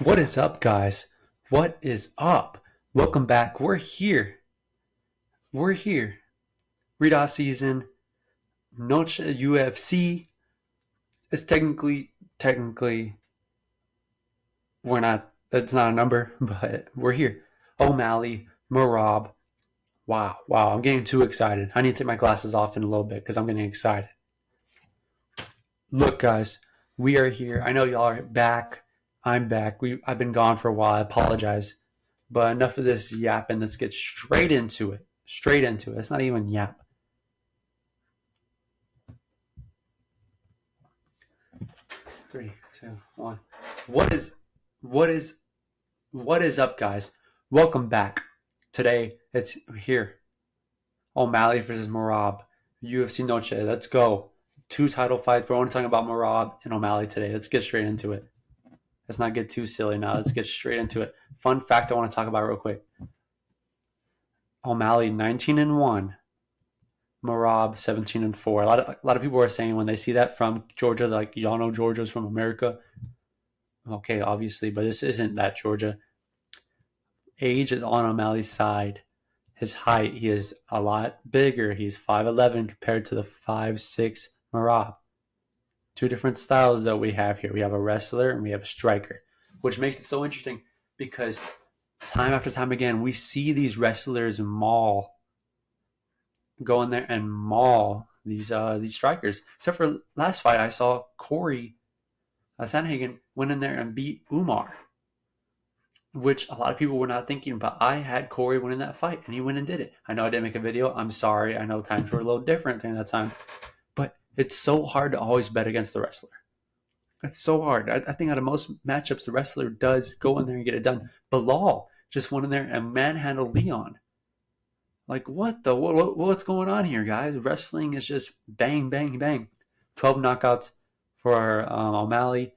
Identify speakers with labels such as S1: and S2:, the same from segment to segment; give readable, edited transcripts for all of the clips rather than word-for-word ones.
S1: What is up, guys? What is up? Welcome back. We're here. We're here. Readout season. Noche UFC. It's technically, we're not. That's not a number, but we're here. O'Malley, Marab. Wow. I'm getting too excited. I need to take my glasses off in a little bit because I'm getting excited. Look, guys, we are here. I know y'all are back. I'm back. I've been gone for a while. I apologize. But enough of this yapping. Let's get straight into it. Straight into it. It's not even yap. 3, 2, 1. What is what is what is up, guys? Welcome back. Today it's here. O'Malley versus Marab. UFC Noche. Let's go. Two title fights. We're only talking about Marab and O'Malley today. Let's get straight into it. Let's not get too silly now. Let's get straight into it. Fun fact I want to talk about real quick. O'Malley 19-1. Marab 17-4. A lot of people are saying when they see that from Georgia, like, y'all know Georgia's from America. Okay, obviously, but this isn't that Georgia. Age is on O'Malley's side. His height, he is a lot bigger. He's 5'11 compared to the 5'6 Marab. Two different styles that we have here. We have a wrestler and we have a striker, which makes it so interesting because time after time again, we see these wrestlers go in there and maul these strikers. Except for last fight, I saw Corey Sandhagen went in there and beat Umar, which a lot of people were not thinking. But I had Corey winning that fight, and he went and did it. I know I didn't make a video. I'm sorry. I know times were a little different during that time, but it's so hard to always bet against the wrestler. It's so hard. I think out of most matchups, the wrestler does go in there and get it done. Bilal just went in there and manhandled Leon. Like, what's going on here, guys? Wrestling is just bang, bang, bang. 12 knockouts for O'Malley,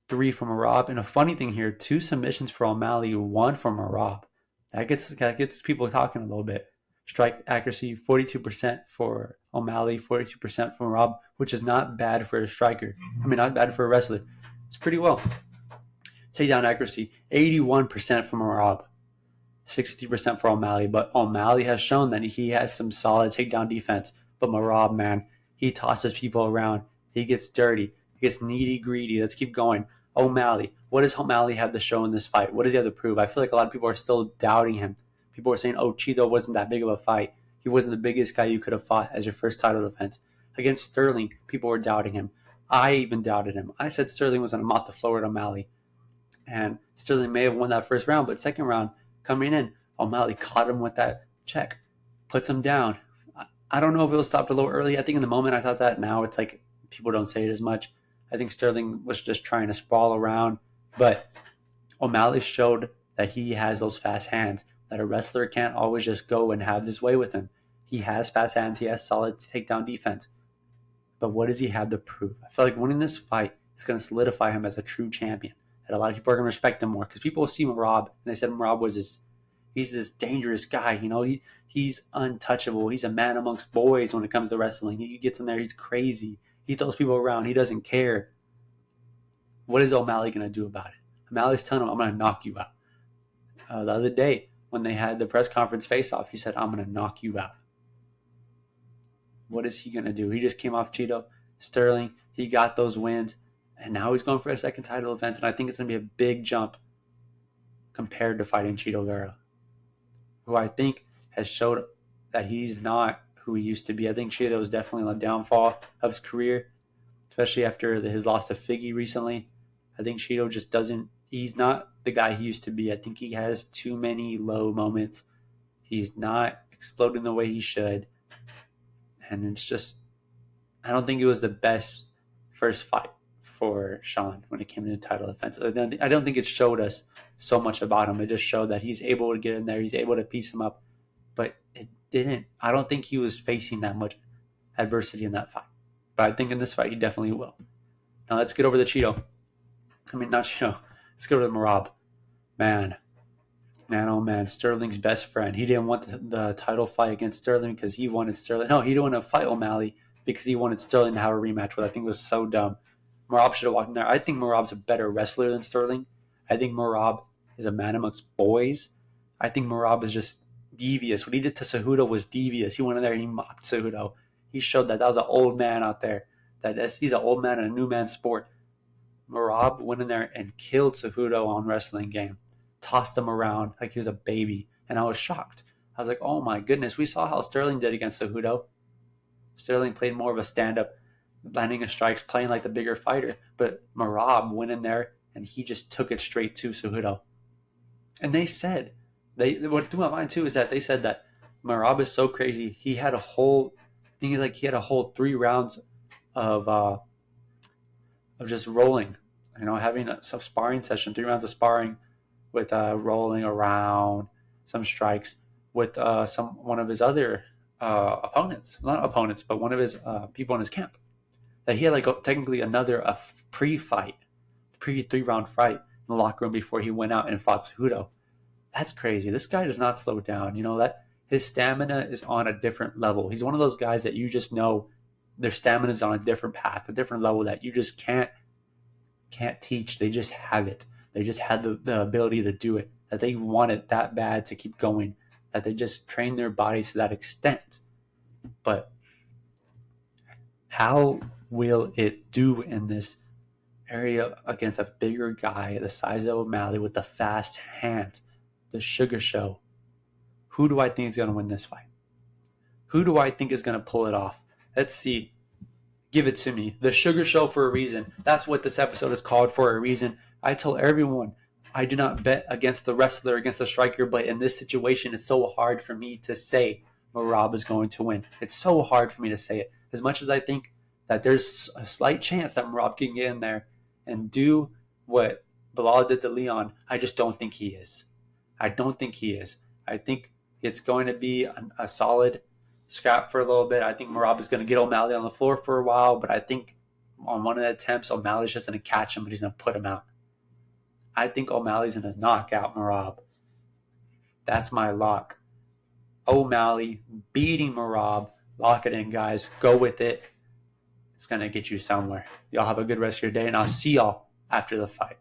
S1: 3 from Marab. And a funny thing here, 2 submissions for O'Malley, 1 from Marab. That gets people talking a little bit. Strike accuracy, 42% for O'Malley, 42% from Marab, which is not bad for a striker. I mean, not bad for a wrestler. It's pretty well. Takedown accuracy, 81% from Marab. 63% for O'Malley, but O'Malley has shown that he has some solid takedown defense. But Marab, man, he tosses people around. He gets dirty. He gets needy greedy. Let's keep going. O'Malley, what does O'Malley have to show in this fight? What does he have to prove? I feel like a lot of people are still doubting him. People are saying, oh, Cheeto wasn't that big of a fight. He wasn't the biggest guy you could have fought as your first title defense. Against Sterling, people were doubting him. I even doubted him. I said Sterling was going to mop the floor at O'Malley. And Sterling may have won that first round, but second round, coming in, O'Malley caught him with that check, puts him down. I don't know if it was stopped a little early. I think in the moment I thought that. Now it's like people don't say it as much. I think Sterling was just trying to sprawl around, but O'Malley showed that he has those fast hands, that a wrestler can't always just go and have his way with him. He has fast hands. He has solid takedown defense. But what does he have to prove? I feel like winning this fight is going to solidify him as a true champion. And a lot of people are going to respect him more because people see Marab and they said Marab was he's this dangerous guy. You know, he's untouchable. He's a man amongst boys when it comes to wrestling. He gets in there, he's crazy. He throws people around. He doesn't care. What is O'Malley going to do about it? O'Malley's telling him, I'm going to knock you out. The other day, when they had the press conference face-off, he said, I'm going to knock you out. What is he going to do? He just came off Cheeto. Sterling, he got those wins. And now he's going for a second title defense, and I think it's going to be a big jump compared to fighting Cheeto Vera, who I think has showed that he's not who he used to be. I think Cheeto is definitely on the downfall of his career, especially after his loss to Figgy recently. I think Cheeto just he's not the guy he used to be. I think he has too many low moments. He's not exploding the way he should. And it's just, I don't think it was the best first fight for Sean when it came to the title defense. I don't think it showed us so much about him. It just showed that he's able to get in there. He's able to piece him up. But it didn't. I don't think he was facing that much adversity in that fight. But I think in this fight, he definitely will. Now let's get over the Cheeto. I mean, not Cheeto. Let's go to the Marab. Man, oh man, Sterling's best friend. He didn't want the title fight against Sterling because he wanted Sterling. No, he didn't want to fight O'Malley because he wanted Sterling to have a rematch, which I think was so dumb. Marab should have walked in there. I think Marab's a better wrestler than Sterling. I think Merab is a man amongst boys. I think Merab is just devious. What he did to Cejudo was devious. He went in there and he mocked Cejudo. He showed that was an old man out there. He's an old man in a new man sport. Merab went in there and killed Cejudo on wrestling game, tossed him around like he was a baby, and I was shocked. I was like, oh my goodness. We saw how Sterling did against Cejudo. Sterling played more of a stand-up, landing his strikes, playing like the bigger fighter. But Merab went in there and he just took it straight to Cejudo. And they said, what blew my mind too is that they said that Merab is so crazy. He had a whole, I think he had a whole 3 rounds of just rolling, having some sparring session, 3 rounds of sparring with rolling around some strikes with one of his other opponents, not opponents, but one of his people in his camp. That he had technically another pre-fight, pre-3 round fight in the locker room before he went out and fought Cejudo. That's crazy. This guy does not slow down. That his stamina is on a different level. He's one of those guys that you just know their stamina is on a different path, a different level that you just can't teach. They just have it. They just had the ability to do it. That they want it that bad to keep going. That they just train their bodies to that extent. But how will it do in this area against a bigger guy the size of O'Malley with the fast hands, the Sugar Show? Who do I think is going to win this fight? Who do I think is going to pull it off? Let's see. Give it to me. The Sugar Show for a reason. That's what this episode is called for a reason. I tell everyone I do not bet against the wrestler, against the striker, but in this situation, it's so hard for me to say Merab is going to win. It's so hard for me to say it. As much as I think that there's a slight chance that Merab can get in there and do what Bilal did to Leon, I just don't think he is. I don't think he is. I think it's going to be a solid scrap for a little bit. I think Merab is going to get O'Malley on the floor for a while, but I think on one of the attempts, O'Malley's just going to catch him, but he's going to put him out. I think O'Malley's going to knock out Merab. That's my lock. O'Malley beating Merab. Lock it in, guys. Go with it. It's going to get you somewhere. Y'all have a good rest of your day, and I'll see y'all after the fight.